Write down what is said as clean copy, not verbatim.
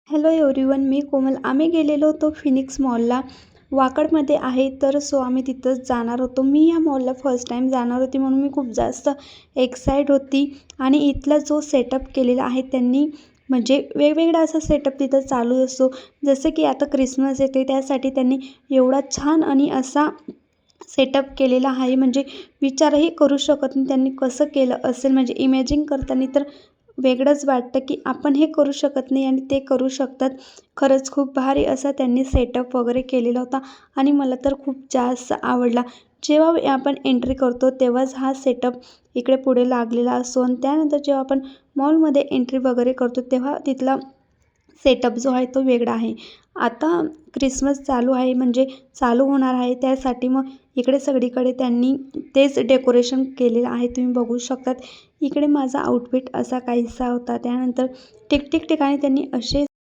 Hello everyone, मी कोमल. आम्ही गेलेलो होतो फिनिक्स मॉलला. वाकडमध्ये आहे, तर आम्ही तिथंच जाणार होतो. मी या मॉलला फर्स्ट टाईम जाणार होती, म्हणून मी खूप जास्त एक्साईट होती. आणि इथला जो सेटअप केलेला आहे त्यांनी, म्हणजे वेगवेगळा असा सेटअप तिथं चालू असतो. जसं की आता क्रिसमस येते, त्यासाठी त्यांनी एवढा छान आणि असा सेटअप केलेला आहे, म्हणजे विचारही करू शकत नाही त्यांनी कसं केलं असेल. म्हणजे इमॅजिन करताना तर वेगळंच वाटतं की आपण हे करू शकत नाही आणि ते करू शकतात. खरंच खूप भारी असा त्यांनी सेटअप वगैरे केलेला होता आणि मला तर खूप जास्त आवडला. जेव्हा आपण एंट्री करतो तेव्हाच हा सेटअप इकडे पुढे लागलेला असतो आणि त्यानंतर जेव्हा आपण मॉलमध्ये एंट्री वगैरे करतो तेव्हा तिथला सेटअप जो आहे तो वेगळा आहे. आता क्रिसमस चालू आहे, म्हणजे चालू होणार आहे, त्यासाठी मग इकडे सगळीकडे त्यांनी तेच डेकोरेशन केलेलं आहे. तुम्ही बघू शकतात. इकडे माझा आउटफिट असा काहीसा होता. त्यानंतर ठिकठिकाणी त्यांनी असे